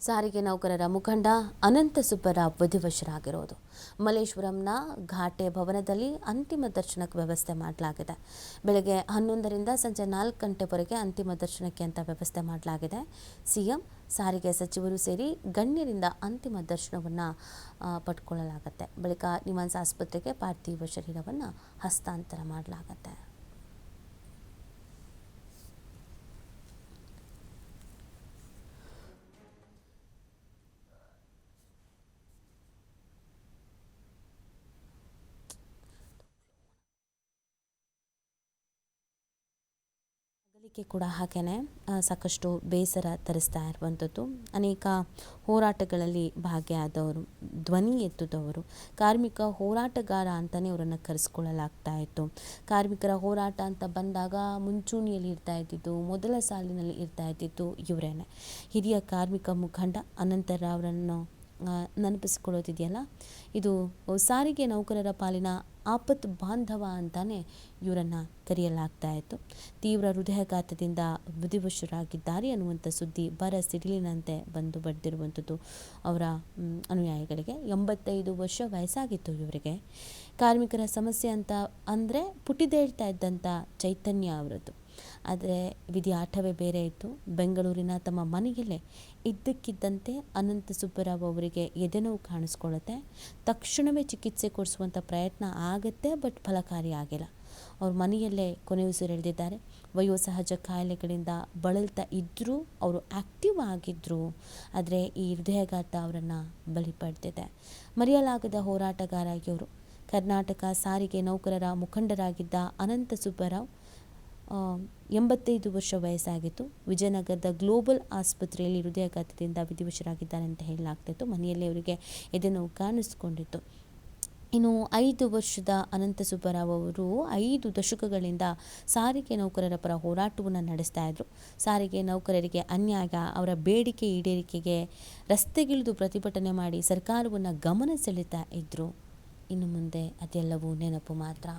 ಸಾರಿಗೆ ನೌಕರರ ಮುಖಂಡ ಅನಂತ ಸುಬ್ಬರಾವ್ ವಿಧಿವಶರಾಗಿರೋದು. ಮಲ್ಲೇಶ್ವರಂನ ಘಾಟೆ ಭವನದಲ್ಲಿ ಅಂತಿಮ ದರ್ಶನಕ್ಕೆ ವ್ಯವಸ್ಥೆ ಮಾಡಲಾಗಿದೆ. ಬೆಳಗ್ಗೆ 11ರಿಂದ ಸಂಜೆ 4 ಗಂಟೆವರೆಗೆ ಅಂತಿಮ ದರ್ಶನಕ್ಕೆ ಅಂತ ವ್ಯವಸ್ಥೆ ಮಾಡಲಾಗಿದೆ. ಸಿಎಂ, ಸಾರಿಗೆ ಸಚಿವರು ಸೇರಿ ಗಣ್ಯರಿಂದ ಅಂತಿಮ ದರ್ಶನವನ್ನು ಪಡ್ಕೊಳ್ಳಲಾಗುತ್ತೆ. ಬಳಿಕ ನಿಮ್ಹಾನ್ಸ್ ಆಸ್ಪತ್ರೆಗೆ ಪಾರ್ಥಿವ ಶರೀರವನ್ನು ಹಸ್ತಾಂತರ ಮಾಡಲಾಗುತ್ತೆ. ಅಗಲಿಕೆ ಕೂಡ ಹಾಗೇನೆ ಸಾಕಷ್ಟು ಬೇಸರ ತರಿಸ್ತಾ ಇರುವಂಥದ್ದು. ಅನೇಕ ಹೋರಾಟಗಳಲ್ಲಿ ಭಾಗಿಯಾದವರು, ಧ್ವನಿ ಎತ್ತಿದವರು, ಕಾರ್ಮಿಕ ಹೋರಾಟಗಾರ ಅಂತಲೇ ಅವರನ್ನು ಕರೆಸ್ಕೊಳ್ಳಲಾಗ್ತಾ ಇತ್ತು. ಕಾರ್ಮಿಕರ ಹೋರಾಟ ಅಂತ ಬಂದಾಗ ಮುಂಚೂಣಿಯಲ್ಲಿ ಇರ್ತಾ ಇದ್ದಿದ್ದು, ಮೊದಲ ಸಾಲಿನಲ್ಲಿ ಇರ್ತಾ ಇದ್ದಿದ್ದು ಇವರೇನೆ. ಹಿರಿಯ ಕಾರ್ಮಿಕ ಮುಖಂಡ ಅನಂತರಾವ್ರನ್ನು ನೆನಪಿಸಿಕೊಳ್ಳೋದಿದೆಯಲ್ಲ, ಇದು ಸಾರಿಗೆ ನೌಕರರ ಪಾಲಿನ ಆಪತ್ ಬಾಂಧವ ಅಂತಾನೆ ಇವರನ್ನು ಕರೆಯಲಾಗ್ತಾ ಇತ್ತು. ತೀವ್ರ ಹೃದಯಾಘಾತದಿಂದ ವಿಧಿವಶರಾಗಿದ್ದಾರೆ ಅನ್ನುವಂಥ ಸುದ್ದಿ ಸಿಡಿಲಿನಂತೆ ಬಂದು ಬಡ್ದಿರುವಂಥದ್ದು ಅವರ ಅನುಯಾಯಿಗಳಿಗೆ. 85 ವರ್ಷ ವಯಸ್ಸಾಗಿತ್ತು ಇವರಿಗೆ. ಕಾರ್ಮಿಕರ ಸಮಸ್ಯೆ ಅಂತ ಅಂದರೆ ಪುಟಿದೇಳ್ತಾ ಇದ್ದಂಥ ಚೈತನ್ಯ ಅವರದ್ದು. ಆದರೆ ವಿಧಿ ಆಟವೇ ಬೇರೆ ಇತ್ತು. ಬೆಂಗಳೂರಿನ ತಮ್ಮ ಮನೆಯಲ್ಲೇ ಇದ್ದಕ್ಕಿದ್ದಂತೆ ಅನಂತ ಸುಬ್ಬರಾವ್ ಅವರಿಗೆ ಎದೆನೋವು ಕಾಣಿಸ್ಕೊಳ್ಳುತ್ತೆ. ತಕ್ಷಣವೇ ಚಿಕಿತ್ಸೆ ಕೊಡಿಸುವಂಥ ಪ್ರಯತ್ನ ಆಗುತ್ತೆ, ಬಟ್ ಫಲಕಾರಿಯಾಗಿಲ್ಲ. ಅವ್ರ ಮನೆಯಲ್ಲೇ ಕೊನೆಯುಸಿರೆಳೆದಿದ್ದಾರೆ. ವಯೋಸಹಜ ಕಾಯಿಲೆಗಳಿಂದ ಬಳಲ್ತಾ ಇದ್ದರೂ ಅವರು ಆ್ಯಕ್ಟಿವ್ ಆಗಿದ್ದರು. ಆದರೆ ಈ ಹೃದಯಾಘಾತ ಅವರನ್ನು ಬಲಿ ಪಡೆದಿದೆ. ಮರೆಯಲಾಗದ ಹೋರಾಟಗಾರ ಇವರು. ಕರ್ನಾಟಕ ಸಾರಿಗೆ ನೌಕರರ ಮುಖಂಡರಾಗಿದ್ದ ಅನಂತ ಸುಬ್ಬರಾವ್ 85 ವರ್ಷ ವಯಸ್ಸಾಗಿತ್ತು. ವಿಜಯನಗರದ ಗ್ಲೋಬಲ್ ಆಸ್ಪತ್ರೆಯಲ್ಲಿ ಹೃದಯಾಘಾತದಿಂದ ವಿಧಿವಶರಾಗಿದ್ದಾರೆ ಅಂತ ಹೇಳಲಾಗ್ತಿತ್ತು. ಮನೆಯಲ್ಲೇ ಅವರಿಗೆ ಎದೆನೋವು ಕಾಣಿಸಿಕೊಂಡಿತ್ತು. ಇನ್ನು 5 ವರ್ಷದ ಅನಂತ ಸುಬ್ಬರಾವ್ ಅವರು 5 ದಶಕಗಳಿಂದ ಸಾರಿಗೆ ನೌಕರರ ಪರ ಹೋರಾಟವನ್ನು ನಡೆಸ್ತಾ ಇದ್ರು. ಸಾರಿಗೆ ನೌಕರರಿಗೆ ಅನ್ಯಾಯ, ಅವರ ಬೇಡಿಕೆ ಈಡೇರಿಕೆಗೆ ರಸ್ತೆಗಿಳಿದು ಪ್ರತಿಭಟನೆ ಮಾಡಿ ಸರ್ಕಾರವನ್ನು ಗಮನ ಸೆಳೀತಾ ಇದ್ರು. ಇನ್ನು ಮುಂದೆ ಅದೆಲ್ಲವೂ ನೆನಪು ಮಾತ್ರ.